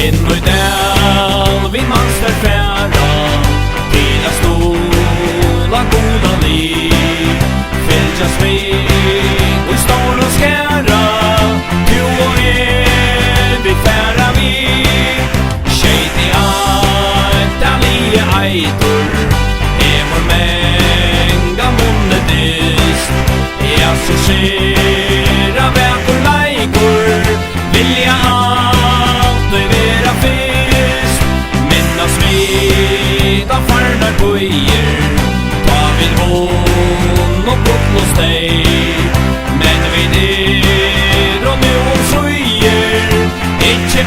inn og del vi manssterk fara til stola gula liv. Fylgjast vi og stórum skara du og vi fara vi. Sjeyti-eitt eitur hevur mangan vunnið dyst. Så sera, vakur, leikur, vilja, altíð, vera, fyrst. Minnast farnar ta vi vunnu og gull og steyp. Men vi og nu umsíðir, ikki